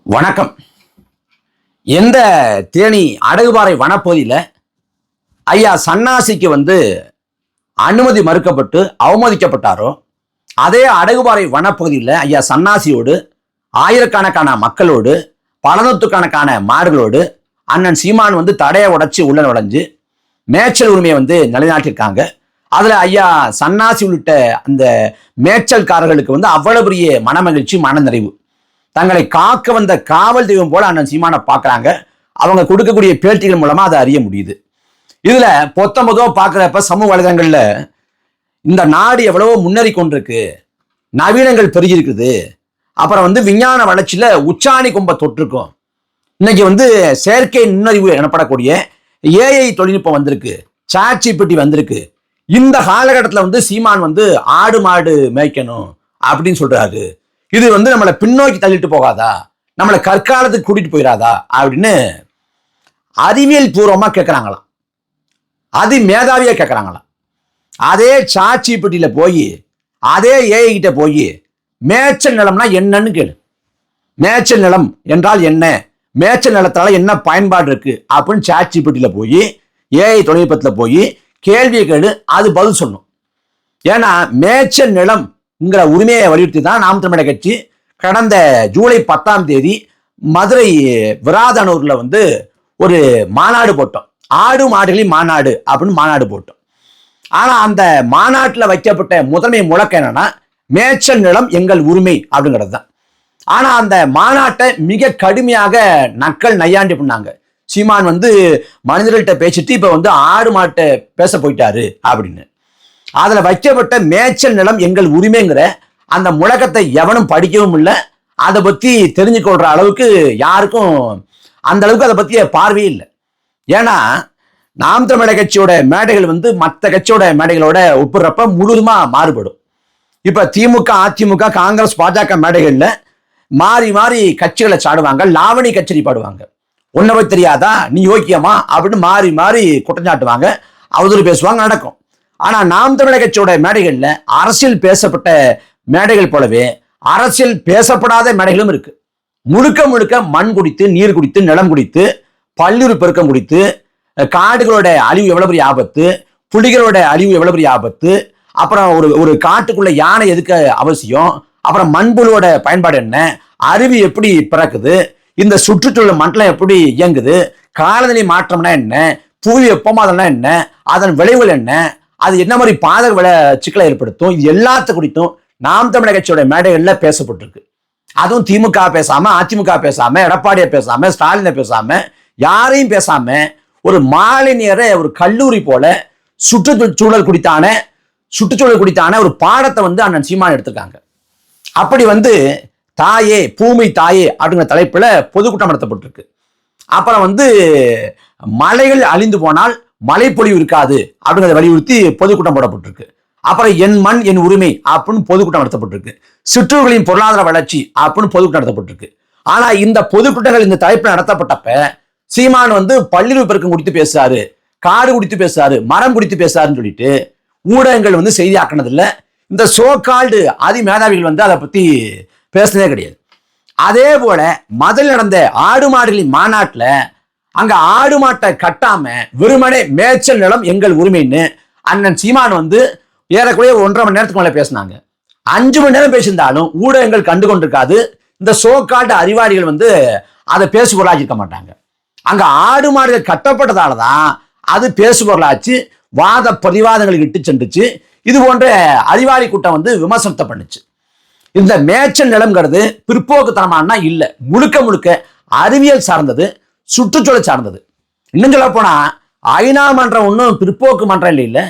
வணக்கம். எந்த தேனி அடகுபாறை வனப்பகுதியில் ஐயா சன்னாசிக்கு அனுமதி மறுக்கப்பட்டு அவமதிக்கப்பட்டாரோ அதே அடகுபாறை வனப்பகுதியில் ஐயா சன்னாசியோடு ஆயிரக்கணக்கான மக்களோடு பல நூற்றுக்கணக்கான மாடுகளோடு அண்ணன் சீமான் தடையை உடைச்சு உள்ள நுழைஞ்சு மேய்ச்சல் உரிமையை நிலைநாட்டியிருக்காங்க. அதில் ஐயா சன்னாசி உள்ளிட்ட அந்த மேய்ச்சல்காரர்களுக்கு அவ்வளவு பெரிய மனமகிழ்ச்சி, மனநிறைவு. தங்களை காக்க வந்த காவல் தெய்வம் போல அண்ணன் சீமானை பார்க்குறாங்க. அவங்க கொடுக்கக்கூடிய பேட்டிகள் மூலமா அதை அறிய முடியுது. இதுல பொத்தமதோ பார்க்குறப்ப சமூக வலைதளங்கள்ல இந்த நாடு எவ்வளவோ முன்னேறி கொண்டிருக்கு, நவீனங்கள் பெருகி இருக்குது, அப்புறம் விஞ்ஞான வளர்ச்சியில உச்சாணி கொம்ப தொட்டிருக்கும், இன்னைக்கு செயற்கை நுண்ணறிவு எனப்படக்கூடிய ஏஐ தொழில்நுட்பம் வந்திருக்கு, சாட்சிபிட்டி வந்திருக்கு, இந்த காலகட்டத்தில் சீமான் ஆடு மாடு மேய்க்கணும் அப்படின்னு சொல்றாரு. இது நம்மளை பின்னோக்கி தள்ளிட்டு போகாதா, நம்மளை கற்காலத்துக்கு கூட்டிட்டு போயிடாதா அப்படின்னு அறிவியல் பூர்வமா கேட்கிறாங்களாம், அது மேதாவியா கேட்கிறாங்களாம். அதே சாட்சி பெட்டியில போய் அதே ஏஐ கிட்ட போய் மேய்ச்சல் நிலம்னா என்னன்னு கேளு. மேய்ச்சல் நிலம் என்றால் என்ன, மேய்ச்சல் நிலத்தால என்ன பயன்பாடு இருக்கு அப்படின்னு சாட்சி பெட்டியில போய் ஏஐ தொழில்நுட்பத்தில் போய் கேள்வியை கேளு, அது பதில் சொல்லும். ஏன்னா மேய்ச்சல் நிலம் உரிமையை வலியுறுத்தி தான் நாம் தமிழர் கட்சி கடந்த ஜூலை 10 மதுரை விராதனூர்ல ஒரு மாநாடு போட்டோம். ஆடு மாடுகளின் மாநாடு அப்படின்னு மாநாடு போட்டோம். ஆனா அந்த மாநாட்டில் வைக்கப்பட்ட முதன்மை முழக்கம் என்னன்னா மேய்ச்சல் நிலம் எங்கள் உரிமை அப்படிங்கிறது தான். ஆனா அந்த மாநாட்டை மிக கடுமையாக நக்கல் நையாண்டி பண்ணாங்க. சீமான் மனிதர்கள்ட்ட பேசிட்டு இப்ப ஆடு மாட்டை பேச போயிட்டாரு அப்படின்னு. அதுல வைக்கப்பட்ட மேய்ச்சல் நிலம் எங்கள் உரிமைங்கிற அந்த முழக்கத்தை எவனும் படிக்கவும் இல்லை, அதை பத்தி தெரிஞ்சு கொள்ற அளவுக்கு யாருக்கும் அந்த அளவுக்கு அதை பத்திய பார்வையே இல்லை. ஏன்னா நாம் தமிழர் கட்சியோட மேடைகள் மற்ற கட்சியோட மேடைகளோட ஒப்புறப்ப முழுதுமா மாறுபடும். இப்ப திமுக, அதிமுக, காங்கிரஸ், பாஜக மேடைகள்ல மாறி மாறி கட்சிகளை சாடுவாங்க, லாவணி கச்சேரி பாடுவாங்க, ஒன்னவை தெரியாதா, நீ யோக்கியமா அப்படின்னு மாறி மாறி குற்றஞ்சாட்டுவாங்க, அவதூறு பேசுவாங்க, நடக்கும். ஆனா நாம் தமிழர் கட்சியோட மேடைகள்ல அரசியல் பேசப்பட்ட மேடைகள் போலவே அரசியல் பேசப்படாத மேடைகளும் இருக்கு. முழுக்க முழுக்க மண் குடித்து, நீர் குடித்து, நிலம் குடித்து, பல்லுறு பெருக்கம் குடித்து, காடுகளோட அழிவு எவ்வளவு பெரிய ஆபத்து, புலிகளோட அழிவு எவ்வளவு பெரிய ஆபத்து, அப்புறம் ஒரு காட்டுக்குள்ள யானை எதுக்கு அவசியம், அப்புறம் மண்புழுவோட பயன்பாடு என்ன, அருவி எப்படி பிறக்குது, இந்த சுற்றுச்சூழல் மண்டலம் எப்படி இயங்குது, காலநிலை மாற்றம்னா என்ன, புவி வெப்பமாதல்னா என்ன, அதன் விளைவுகள் என்ன, அது என்ன மாதிரி பாதக சிக்கலை ஏற்படுத்தும், இது எல்லாத்த குறித்தும் நாம் தமிழர் கட்சியோட மேடைகள்ல பேசப்பட்டிருக்கு. அதுவும் திமுக பேசாம, அதிமுக பேசாம, எடப்பாடியை பேசாம, ஸ்டாலினை பேசாம, யாரையும் பேசாம ஒரு மாலை நேர ஒரு கல்லூரி போல சுற்றுச்சூழல் குறித்தான ஒரு பாடத்தை அண்ணன் சீமான் எடுத்திருக்காங்க. அப்படி தாயே பூமி தாயே அப்படிங்கிற தலைப்புல பொதுக்கூட்டம் நடத்தப்பட்டிருக்கு. அப்புறம் மலைகள் அழிந்து போனால் மழைப்பொழிவு இருக்காது அப்படிங்கிறத வலியுறுத்தி பொதுக்கூட்டம் போடப்பட்டிருக்கு. அப்புறம் என் மண் என் உரிமை அப்படின்னு பொதுக்கூட்டம் நடத்தப்பட்டிருக்கு. சிற்றூர்களின் பொருளாதார வளர்ச்சி அப்படின்னு பொதுக்கூட்டம் நடத்தப்பட்டிருக்கு. ஆனா இந்த பொதுக்கூட்டங்கள் இந்த தலைப்பில் நடத்தப்பட்டப்ப சீமான் பல்லுறு பெருக்கம் குறித்து பேசுறாரு, காடு குறித்து பேசுறாரு, மரம் குறித்து பேசுறாருன்னு சொல்லிட்டு ஊடகங்கள் செய்தியாக்கினது இல்லை. இந்த சோகால்டு அதிமேதாவிகள் அதை பத்தி பேசுனதே கிடையாது. அதே போல முதல் நடந்த ஆடு மாடுகளின் மாநாட்டில் அங்க ஆடு மாட்டை கட்டாம வெறுமனே மேய்ச்சல் நிலம் எங்கள் உரிமைன்னு அண்ணன் சீமான் ஏறக்குறைய 1.5 மணி நேரத்துக்கு மேல பேசினாங்க. 5 மணி நேரம் பேசியிருந்தாலும் ஊடகங்கள் கண்டு கொண்டிருக்காது. இந்த சோகால்டு அறிவாளிகள் அதை பேசுபொருளாக்கி இருக்க மாட்டாங்க. அங்க ஆடு மாடுகள் கட்டப்பட்டதாலதான் அது பேசுபொருளாச்சு, வாத பிரதிவாதங்களுக்கு இட்டு சென்றுச்சு. இது போன்ற அறிவாளி கூட்டம் விமர்சனத்தை பண்ணுச்சு. இந்த மேய்ச்சல் நிலம்ங்கிறது பிற்போக்குத்தனமானா இல்ல, முழுக்க முழுக்க அறிவியல் சார்ந்தது, சுற்றுச்சூழல் சார்ந்தது. இன்னும் சொல்ல போனா ஐநா மன்றம் ஒன்றும் பிற்போக்கு மன்றம் இல்லை.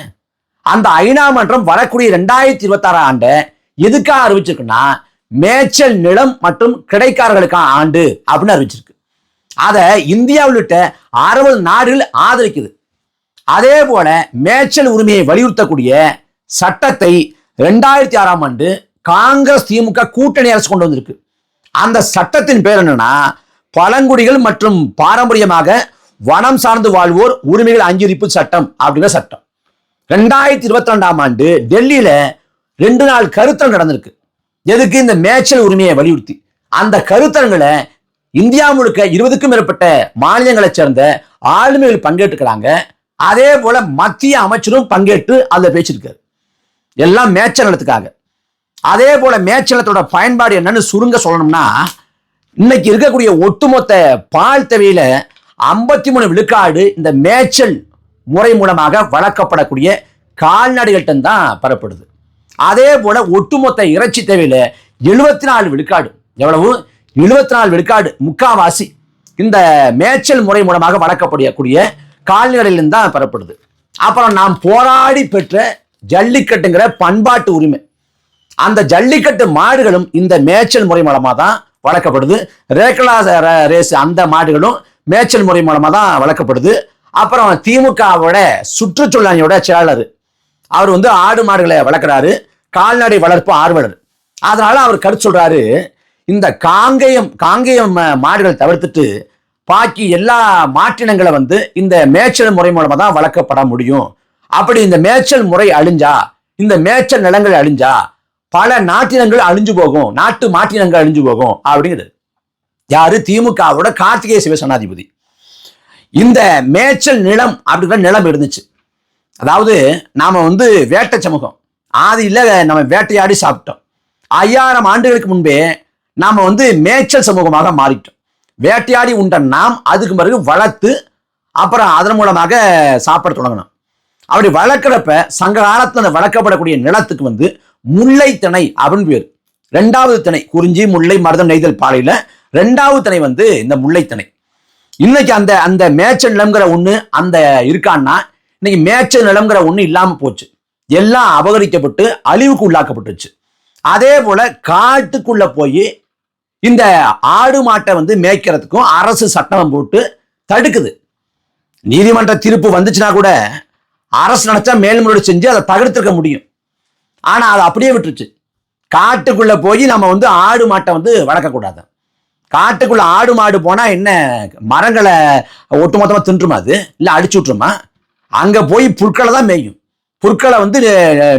அந்த ஐநா மன்றம் வரக்கூடிய 2026 ஆண்டு எதுக்காக அறிவிச்சிருக்குன்னா மேய்ச்சல் நிலம் மற்றும் கிடைக்காரர்களுக்கான ஆண்டு அப்படின்னு அறிவிச்சிருக்கு. அதை இந்தியா உள்ளிட்ட 60 நாடுகள் ஆதரிக்குது. அதே போல மேய்ச்சல் உரிமையை வலியுறுத்தக்கூடிய சட்டத்தை 2006 ஆண்டு காங்கிரஸ் திமுக கூட்டணி அரசு கொண்டு வந்திருக்கு. அந்த சட்டத்தின் பேர் என்னன்னா பழங்குடிகள் மற்றும் பாரம்பரியமாக வனம் சார்ந்து வாழ்வோர் உரிமைகள் அங்கீகரிப்பு சட்டம் அப்படிங்கிற சட்டம். 2022 ஆண்டு டெல்லியில 2 நாள் கருத்தரங்கு நடந்திருக்கு. எதுக்கு? இந்த மேய்ச்சல் உரிமையை வலியுறுத்தி. அந்த கருத்தரங்குல இந்தியா முழுக்க 20க்கும் மேற்பட்ட மாநிலங்களை சேர்ந்த ஆளுமைகள் பங்கேற்றுக்கிறாங்க. அதே போல மத்திய அமைச்சரும் பங்கேற்று அதுல பேசியிருக்காரு. எல்லாம் மேய்ச்சல் நிலத்துக்காக. அதே போல மேய்ச்சல் நிலத்தோட பயன்பாடு என்னன்னு சுருங்க சொல்லணும்னா, இன்னைக்கு இருக்கக்கூடிய ஒட்டுமொத்த பால் தேவையில 53 விழுக்காடு இந்த மேய்ச்சல் முறை மூலமாக வளர்க்கப்படக்கூடிய கால்நடைகள்கிட்ட தான் பெறப்படுது. அதே போல ஒட்டுமொத்த இறைச்சி தேவையில 74 விழுக்காடு, எவ்வளவு 74 விழுக்காடு, முக்காவாசி இந்த மேய்ச்சல் முறை மூலமாக வளர்க்கப்படக்கூடிய கால்நடையிலிருந்து தான் பெறப்படுது. அப்புறம் நாம் போராடி பெற்ற ஜல்லிக்கட்டுங்கிற பண்பாட்டு உரிமை, அந்த ஜல்லிக்கட்டு மாடுகளும் இந்த மேய்ச்சல் முறை மூலமா தான் வளர்க்கப்படுது. ரேக்லா ரேஸ் அந்த மாடுகளும் மேய்ச்சல் முறை மூலமா தான் வளர்க்கப்படுது. அப்புறம் திமுகவோட சுற்றுச்சூழலோட செயலர் அவர் வந்து ஆடு மாடுகளை வளர்க்கிறாரு, கால்நடை வளர்ப்பு ஆர்வலர். அதனால அவர் கருத்து சொல்றாரு, இந்த காங்கேயம் மாடுகள் தவிர்த்துட்டு பாக்கி எல்லா மாற்றினங்களை வந்து இந்த மேய்ச்சல் முறை மூலமா தான் வளர்க்கப்பட முடியும். அப்படி இந்த மேய்ச்சல் முறை அழிஞ்சா, இந்த மேய்ச்சல் நிலங்கள் அழிஞ்சா பல நாட்டினங்கள் அழிஞ்சு போகும், நாட்டு மாற்றினங்கள் அழிஞ்சு போகும் அப்படிங்கிறது யாரு? திமுகவோட கார்த்திகேய சிவசேனாதிபதி. இந்த மேய்ச்சல் நிலம் அப்படிங்கிற நிலம் இருந்துச்சு. அதாவது நாம வந்து வேட்டை சமூகம், ஆதியில நம்ம வேட்டையாடி சாப்பிட்டோம். 5000 ஆண்டுகளுக்கு முன்பே நாம வந்து மேய்ச்சல் சமூகமாக மாறிட்டோம். வேட்டையாடி உண்ட நாம் அதுக்கு பிறகு வளர்த்து அப்புறம் அதன் மூலமாக சாப்பிட தொடங்கணும். அப்படி வளர்க்கிறப்ப சங்க காலத்துல வளர்க்கப்படக்கூடிய நிலத்துக்கு வந்து முல்லை திணை அப்படின்னு பேர். 2வது திணை, குறிஞ்சி முல்லை மருதம் நெய்தல் பாலையில 2வது திணை வந்து இந்த முல்லை திணை. இன்னைக்கு அந்த அந்த மேய்ச்சல் நிலம்ங்கிற ஒண்ணு அந்த இருக்கான்னா, இன்னைக்கு மேய்ச்சல் நிலம்ங்கிற ஒண்ணு இல்லாம போச்சு. எல்லாம் அபகரிக்கப்பட்டு அழிவுக்கு உள்ளாக்கப்பட்டுச்சு. அதே போல காட்டுக்குள்ள போய் இந்த ஆடு மாட்டை வந்து மேய்க்கிறதுக்கும் அரசு சட்டம் போட்டு தடுக்குது. நீதிமன்ற தீர்ப்பு வந்துச்சுன்னா கூட அரசு நினைச்சா மேல்முறையீடு செஞ்சு அதை தகர்த்திருக்க முடியும். ஆனா அதை அப்படியே விட்டுருச்சு. காட்டுக்குள்ள போய் நம்ம வந்து ஆடு மாட்டை வந்து வளர்க்கக்கூடாது. காட்டுக்குள்ள ஆடு மாடு போனா என்ன, மரங்களை ஒட்டுமொத்தமா தின்றுமா, அது இல்ல அடிச்சு விட்டுருமா? அங்க போய் புற்களை தான் மேயும். புற்களை வந்து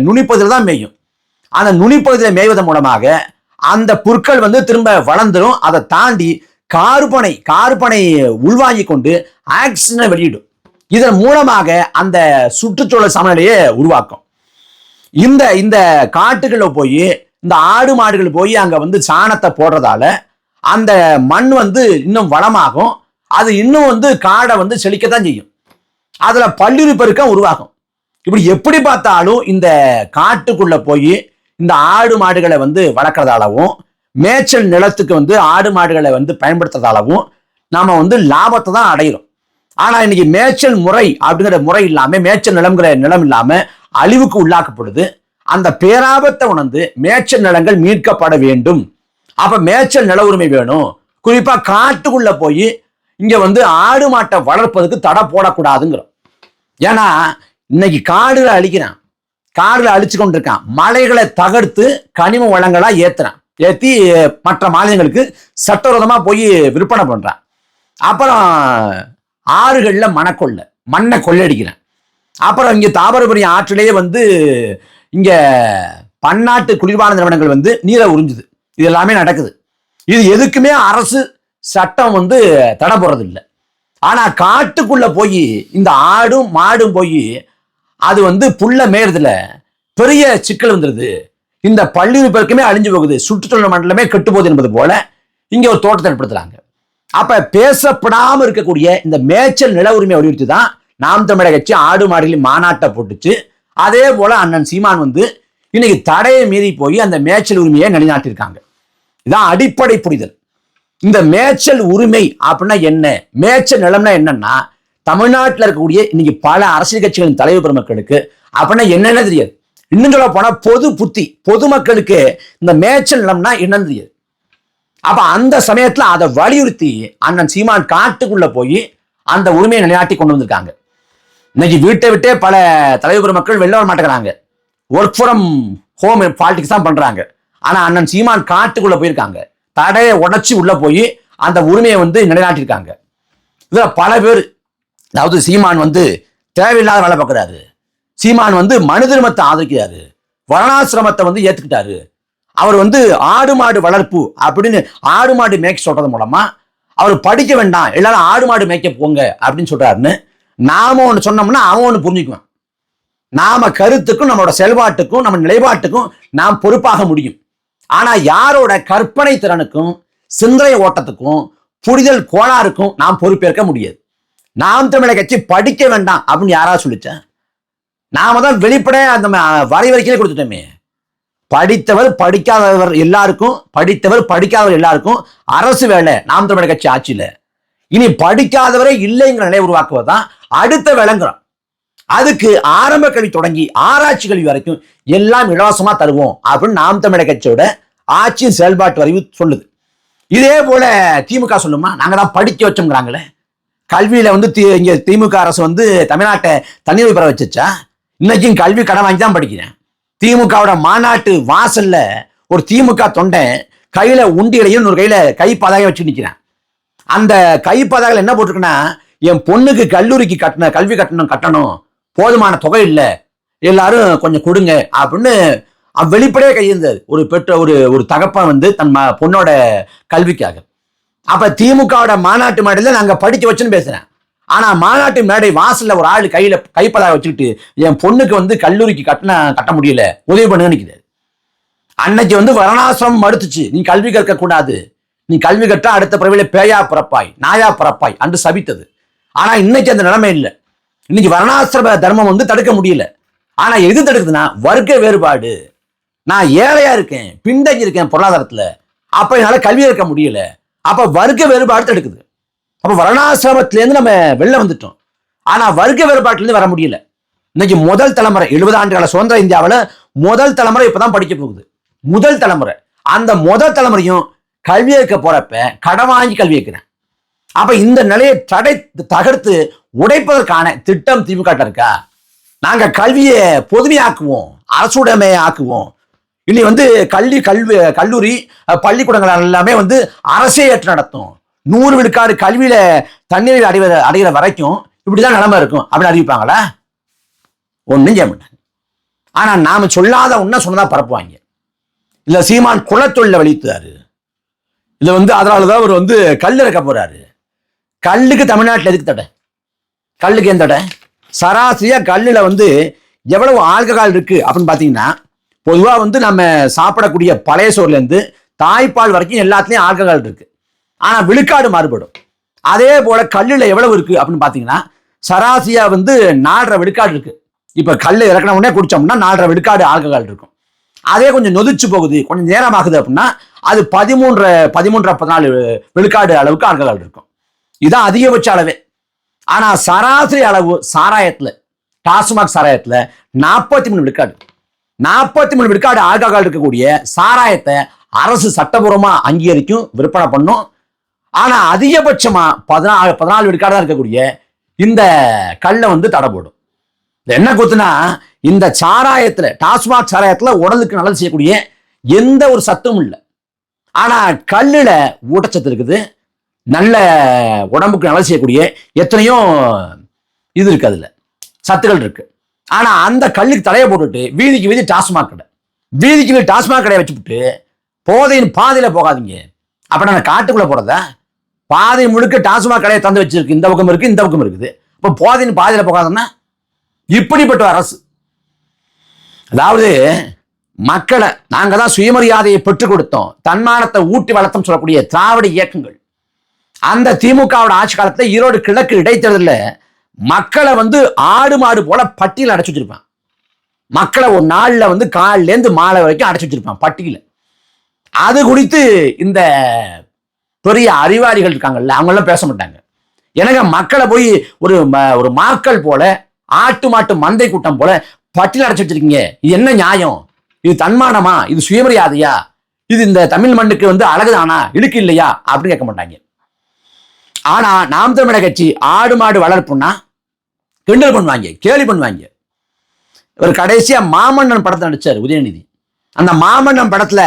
நுனிப்பகுதியில் தான் மேயும். அந்த நுனிப்பகுதியில் மேய்வதன் மூலமாக அந்த புற்கள் வந்து திரும்ப வளர்ந்துடும். அதை தாண்டி கார்பனை உள்வாங்கி கொண்டு ஆக்சிஜனை வெளியிடும். இதன் மூலமாக அந்த சுற்றுச்சூழல் சமநிலையை உருவாக்கும். இந்த இந்த காட்டுக்குள்ள போய் இந்த ஆடு மாடுகள் போய் அங்க வந்து சாணத்தை போடுறதால அந்த மண் வந்து இன்னும் வளமாகும். அது இன்னும் வந்து காடை வந்து செழிக்கத்தான் செய்யும். அதுல பல்லுயிர் பெருக்கம் உருவாகும். இப்படி எப்படி பார்த்தாலும் இந்த காட்டுக்குள்ள போய் இந்த ஆடு மாடுகளை வந்து வளர்க்கறதாலவும் மேய்ச்சல் நிலத்துக்கு வந்து ஆடு மாடுகளை வந்து பயன்படுத்துறதாலவும் நாம வந்து லாபத்தை தான் அடைகிறோம். ஆனா இன்னைக்கு மேய்ச்சல் முறை அப்படிங்கிற முறை இல்லாம, மேய்ச்சல் நிலம்ங்கிற நிலம் இல்லாம அழிவுக்கு உள்ளாக்கப்படுது. அந்த பேராபத்தை உணர்ந்து மேய்ச்சல் நிலங்கள் மீட்கப்பட வேண்டும். அப்ப மேய்ச்சல் நில உரிமை வேணும். குறிப்பா காட்டுக்குள்ள போய் இங்க வந்து ஆடு மாட்டை வளர்ப்பதுக்கு தடை போடக்கூடாதுங்கிறோம். ஏன்னா இன்னைக்கு காடுகளை அழிக்கிறான், காடுகளை அழிச்சு கொண்டிருக்கான். மலைகளை தகர்த்து கனிம வளங்களா ஏத்தி மற்ற மாநிலங்களுக்கு சட்டவிரோதமா போய் விற்பனை பண்றான். அப்புறம் ஆறுகள்ல மண்ணை கொள்ளடிக்கிறான். அப்புறம் இங்க தாமிரபரணி ஆற்றிலேயே வந்து இங்க பன்னாட்டு குளிர்பான நிறுவனங்கள் வந்து நீரை உறிஞ்சுது. இது எல்லாமே நடக்குது. இது எதுக்குமே அரசு சட்டம் வந்து தடை போடுறது இல்லை. ஆனா காட்டுக்குள்ள போய் இந்த ஆடும் மாடும் போய் அது வந்து புல்ல மேயறதுல பெரிய சிக்கல் வந்துருது. இந்த பல்லுயிர் பெருக்கமே அழிஞ்சு போகுது, சுற்றுச்சூழல் மண்டலமே கெட்டு போகுது என்பது போல இங்க ஒரு தோட்டத்தை ஏற்படுத்துறாங்க. அப்ப பேசப்படாம இருக்கக்கூடிய இந்த மேய்ச்சல் நில உரிமை வலியுறுத்தி தான் நாம் தமிழக கட்சி ஆடு மாடுகளின் மாநாட்டை போட்டுச்சு. அதே போல அண்ணன் சீமான் வந்து இன்னைக்கு தடையை மீறி போய் அந்த மேய்ச்சல் உரிமையை நிலைநாட்டியிருக்காங்க. இதான் அடிப்படை புரிதல். இந்த மேய்ச்சல் உரிமை அப்படின்னா என்ன, மேய்ச்சல் நிலம்னா என்னன்னா, தமிழ்நாட்டில் இருக்கக்கூடிய இன்னைக்கு பல அரசியல் கட்சிகளின் தலைவர் பெருமக்களுக்கு அப்படின்னா என்னென்ன தெரியாது. இன்னும் சொல்ல போனா பொதுமக்களுக்கு இந்த மேய்ச்சல் நிலம்னா என்னன்னு தெரியாது. அப்ப அந்த சமயத்துல அதை வலியுறுத்தி அண்ணன் சீமான் காட்டுக்குள்ள போய் அந்த உரிமையை நிலைநாட்டி கொண்டு வந்திருக்காங்க. இன்னைக்கு வீட்டை விட்டே பல தலைவர் பெருமக்கள் வெளில வர மாட்டேங்கிறாங்க. ஒர்க் ஃப்ரம் ஹோம் பாலிடிக்ஸ் தான் பண்றாங்க. ஆனா அண்ணன் சீமான் காட்டுக்குள்ள போயிருக்காங்க. தடையை உடைச்சு உள்ள போய் அந்த உரிமையை வந்து நிலைநாட்டியிருக்காங்க. இதுல பல பேர், அதாவது சீமான் வந்து தேவையில்லாத வேலை பார்க்கிறாரு, சீமான் வந்து மனு தர்மத்தை ஆதரிக்கிறாரு, வர்ணாசிரமத்தை வந்து ஏத்துக்கிட்டாரு, அவர் வந்து ஆடு மாடு வளர்ப்பு அப்படின்னு ஆடு மாடு மேய்க்க சொல்றது மூலமா அவர் படிக்க வேண்டாம், எல்லாரும் ஆடு மாடு மேய்க்க போங்க அப்படின்னு சொல்றாருன்னு நாம ஒன்று சொன்னோம்னா அவன் ஒன்று புரிஞ்சுக்குவான். நாம கருத்துக்கும் நம்மளோட செயல்பாட்டுக்கும் நம்ம நிலைப்பாட்டுக்கும் நாம் பொறுப்பாக முடியும். ஆனா யாரோட கற்பனை திறனுக்கும் சிந்தனை ஓட்டத்துக்கும் புரிதல் கோளாறுக்கும் நாம் பொறுப்பேற்க முடியாது. நாம் தமிழர் கட்சி படிக்க வேண்டாம் அப்படின்னு யாராவது சொல்லிச்சேன்? நாம தான் வெளிப்படைய அந்த வரைவறிக்கையிலே கொடுத்துட்டோமே. படித்தவர் படிக்காதவர் எல்லாருக்கும், படித்தவர் படிக்காதவர் எல்லாருக்கும் அரசு வேலை நாம் தமிழர் கட்சி ஆட்சியில. இனி படிக்காதவரே இல்லைங்கிற நிலையை உருவாக்குவதுதான் அடுத்த வேலைங்கிறோம். அதுக்கு ஆரம்ப கல்வி தொடங்கி ஆராய்ச்சி கல்வி வரைக்கும் எல்லாம் இலவசமா தருவோம் அப்படின்னு நாம் தமிழர் கட்சியோட ஆட்சியின் செயல்பாட்டு வரைவு சொல்லுது. இதே போல திமுக சொல்லுமா, நாங்க தான் படிக்க வச்சோம்ங்கிறாங்களே. கல்வியில வந்து இங்க திமுக அரசு வந்து தமிழ்நாட்டை தண்ணீர் பெற வச்சுச்சா? இன்னைக்கும் கல்வி கடன் வாங்கி தான் படிக்கிறேன். திமுகவோட மாநாட்டு வாசல்ல ஒரு திமுக தொண்டை கையில உண்டியலையும் ஒரு கையில கை பதாகை வச்சு நிற்கிறேன். அந்த கை பதாகையில் என்ன போட்டிருக்குன்னா, என் பொண்ணுக்கு கல்லூரிக்கு கல்வி கட்டணும், போதுமான தொகை இல்லை, எல்லாரும் கொஞ்சம் கொடுங்க அப்படின்னு வெளிப்படையே கையிருந்தார் ஒரு ஒரு தகப்பன் வந்து தன் பொண்ணோட கல்விக்காக. அப்ப திமுகவோட மாநாட்டு மேடையில் நாங்க படிக்க வச்சுன்னு பேசுறேன். ஆனா மாநாட்டு மேடை வாசல்ல ஒரு ஆள் கையில கைப்பதாக வச்சுக்கிட்டு என் பொண்ணுக்கு வந்து கல்லூரிக்கு கட்ட முடியல, உதவி பண்ணுங்க நினைக்கிறாரு. அன்னைக்கு வந்து வரணாசிரமம் மறுத்துச்சு, நீ கல்வி கற்க கூடாது, நீ கல்வி கற்றா அடுத்த பிறவில பேயா பிறப்பாய், நாயா பிறப்பாய் அன்று சபித்தது. ஆனா இன்னைக்கு அந்த நிலைமை இல்லை. இன்னைக்கு வரணாசிரம தர்மம் வந்து தடுக்க முடியல. ஆனா எது தடுக்குதுன்னா வர்க்க வேறுபாடு. நான் ஏழையா இருக்கேன், பின்தங்கி இருக்கேன் பொருளாதாரத்துல, அப்ப என்னால கல்வி கற்க முடியல, அப்ப வர்க்க வேறுபாடு தடுக்குது. அப்ப வரணாசிரமத்திலேருந்து நம்ம வெளில வந்துட்டோம். ஆனா வர்க்க வேறுபாட்டிலேருந்து வர முடியல. இன்னைக்கு முதல் தலைமுறை 70 ஆண்டுகால சுதந்திர இந்தியாவில் முதல் தலைமுறை இப்பதான் படிக்க போகுது. முதல் தலைமுறை. அந்த முதல் தலைமுறையும் கல்வி வைக்க போறப்ப கடன் வாங்கி கல்வி வைக்கிறேன். அப்ப இந்த நிலையை தகர்த்து உடைப்பதற்கான திட்டம் திமுக இருக்கா? நாங்க கல்வியை பொதுமையாக்குவோம், அரசுடைமை ஆக்குவோம். இனி வந்து கல்லூரி பள்ளிக்கூடங்கள் எல்லாமே வந்து அரசே ஏற்று நடத்தும். 100 விழுக்காடு கல்வியில தண்ணீர் அடைகிற வரைக்கும் இப்படிதான் நிலைமை இருக்கும் அப்படின்னு அறிவிப்பாங்களா? ஒன்னும் செய்ய மாட்டாங்க. ஆனா நாம சொல்லாத ஒன்ன சொன்னதா பரப்புவாங்க. இல்ல சீமான் குலத்தொழில வலித்தாரு, இல்ல வந்து அதனாலதான் அவர் வந்து கல் இறக்க போறாரு. கல்லுக்கு தமிழ்நாட்டில் எதுக்கு தடை? கல்லுக்கு எந்த தடை? சராசரியா கல்லுல வந்து எவ்வளவு ஆல்கஹால் இருக்கு அப்படின்னு பாத்தீங்கன்னா, பொதுவா வந்து நம்ம சாப்பிடக்கூடிய பழைய சோறுல இருந்து தாய்ப்பால் வரைக்கும் எல்லாத்துலயும் ஆல்கஹால் இருக்கு. ஆனா விழுக்காடு மாறுபடும். அதே போல கல்லுல எவ்வளவு இருக்கு அப்படின்னு பாத்தீங்கன்னா, சராசரியா வந்து 4.5 விழுக்காடு இருக்கு. இப்ப கல்லு இறக்கின உடனே குடிச்சோம்னா 4.5 விழுக்காடு ஆல்கஹால் இருக்கும். அதே கொஞ்சம் நொதிச்சு போகுது, கொஞ்சம் நேரம் ஆகுது அப்படின்னா அது 13-14 விழுக்காடு அளவுக்கு ஆல்கஹால் இருக்கும். இதுதான் அதிகபட்ச அளவே. ஆனா சராசரி அளவு சாராயத்துல, டாஸ்மாக் சாராயத்துல 43 விழுக்காடு. 43 விழுக்காடு ஆல்கஹால் இருக்கக்கூடிய சாராயத்தை அரசு சட்டபூர்வமா அங்கீகரிக்கும், விற்பனை பண்ணும். ஆனா அதிகபட்சமா 14 விழுக்காடு தான் இருக்கக்கூடிய இந்த கல்லை வந்து தடை போடும். என்ன கூத்துனா, இந்த சாராயத்துல, டாஸ்மாக் சாராயத்துல உடலுக்கு நல்லது செய்யக்கூடிய எந்த ஒரு சத்தும் இல்லை. ஆனா கல்லுல ஊட்டச்சத்து இருக்குது, நல்ல உடம்புக்கு நல்லது செய்யக்கூடிய எத்தனையோ இது இருக்கு, அதுல சத்துக்கள் இருக்கு. ஆனா அந்த கல்லுக்கு தலையை போட்டுட்டு வீதிக்கு வீதி டாஸ்மாக் கடை, வீதிக்கு வீதி டாஸ்மாக் கடையை வச்சுக்கிட்டு போதையின் பாதையில போகாதீங்க. அப்ப நான் காட்டுக்குள்ள போறதா? பாதை முழுக்க டாஸ்மாக் கடையை தந்து வச்சிருக்கு, இந்த பக்கம் இருக்கு இந்த பக்கம் இருக்குது. இப்ப போதையின் பாதையில போகாதுன்னா இப்படிப்பட்ட அரசு. அதாவது மக்களை நாங்க தான் சுயமரியாதையை பெற்றுக் கொடுத்தோம், தன்மானத்தை ஊட்டி வளர்த்தோம் சொல்லக்கூடிய திராவிட இயக்கங்கள் அந்த திமுகவோட ஆட்சி காலத்துல ஈரோடு கிழக்கு இடைத்தேர்தலில் மக்களை வந்து ஆடு மாடு போல பட்டியல் அடைச்சு வச்சிருப்பான். மக்களை ஒரு நாள்ல வந்து காலில இருந்து மாலை வரைக்கும் அடைச்சு வச்சிருப்பான் பட்டியல. அது குறித்து இந்த பெரிய அறிவாளிகள் இருக்காங்கல்ல, அவங்க எல்லாம் பேச மாட்டாங்க. எனக்கு மக்களை போய் ஒரு மாக்கள் போல, ஆட்டு மாட்டு மந்தை கூட்டம் போல பட்டியல் அடைச்சு வச்சிருக்கீங்க, இது என்ன நியாயம்? இது தன்மானமா? இது சுயமரியாதையா? இது இந்த தமிழ் மண்ணுக்கு வந்து அழகுதானா, இழுக்கு இல்லையா அப்படின்னு கேட்க மாட்டாங்க. ஆனா நாம் தமிழர் கட்சி ஆடு மாடு வளர்ப்புன்னா கிண்டல் பண்ணுவாங்க, கேலி பண்ணுவாங்க. ஒரு கடைசியா மாமன்னன் படத்தை நடிச்சார் உதயநிதி. அந்த மாமன்னன் படத்துல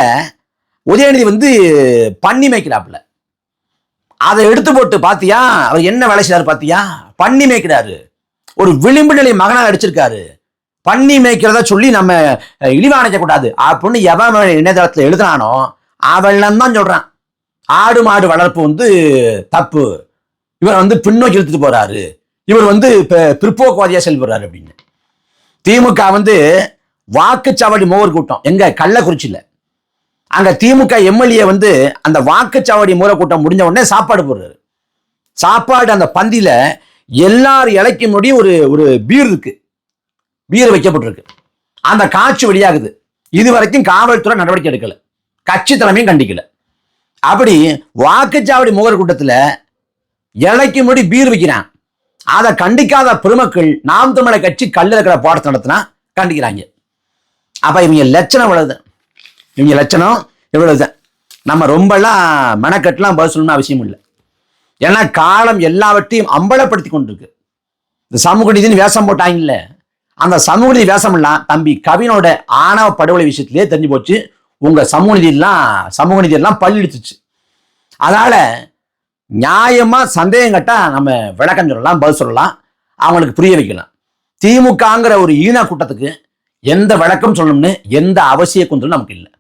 உதயநிதி வந்து பன்னி மேய்க்கிறாப்புல. அதை எடுத்து போட்டு பாத்தியா அவர் என்ன வேலை செய்யறாரு பாத்தியா? பன்னி மேய்க்கிறாரு. ஒரு விளிம்பு நிலை மகனாக அடிச்சிருக்காரு. பன்னி மேய்க்கிறத சொல்லி நம்ம இழிவானைக்க கூடாது அப்படின்னு எவன் இணையதளத்துல எழுதுனானோ அவன் தான் சொல்றான். ஆடு மாடு வளர்ப்பு வந்து தப்பு, இவர் வந்து பின்னோக்கி இழுத்துட்டு போறாரு, இவர் வந்து பிற்போக்குவாதியா செயல்படுறாரு அப்படின்னு. திமுக வந்து வாக்குச்சாவடி மோவர் கூட்டம் எங்க கள்ளக்குறிச்சியில, அங்க திமுக எம்எல்ஏ வந்து அந்த வாக்குச்சாவடி மோர கூட்டம் முடிஞ்ச உடனே சாப்பாடு போடுறாரு. சாப்பாடு அந்த பந்தியில எல்லாரும் இலைக்கு முடி ஒரு ஒரு பீர் இருக்கு, பீர் வைக்கப்பட்டிருக்கு. அந்த காட்சி வெளியாகுது. இது வரைக்கும் காவல்துறை நடவடிக்கை எடுக்கல, கட்சி தலைமையும் கண்டிக்கல. அப்படி வாக்குச்சாவடி முகர் கூட்டத்தில் இலைக்கு முடி பீர் வைக்கிறான். அதை கண்டிக்காத பெருமக்கள் நாம் தமிழர் கட்சி கல்ல இருக்கிற பாடத்தை நடத்தினா கண்டிக்கிறாங்க. அப்ப இவங்க லட்சணம் இவ்வளவுதான், இவங்க லட்சணம் இவ்வளவுதான். நம்ம ரொம்பலாம் மெனக்கட்டுலாம் பதில் சொல்லணும்னு அவசியம் இல்லை. ஏன்னா காலம் எல்லாவற்றையும் அம்பலப்படுத்தி கொண்டிருக்கு. இந்த சமூக நீதினு வேஷம் போட்டாங்கல்ல, அந்த சமூக நீதி வேஷம் எல்லாம் தம்பி கவினோட ஆணவ படுகொலை விஷயத்திலேயே தெரிஞ்சு போச்சு. உங்க சமூக நீதி எல்லாம் பள்ளிடுச்சு. அதனால நியாயமா சந்தேகம் கட்டா நம்ம விளக்கம் சொல்லலாம், பதில் சொல்லலாம், அவங்களுக்கு புரிய வைக்கலாம். திமுகங்கிற ஒரு ஈன கூட்டத்துக்கு எந்த விளக்கம் சொல்லணும்னு எந்த அவசிய கொண்டும் நமக்கு இல்லை.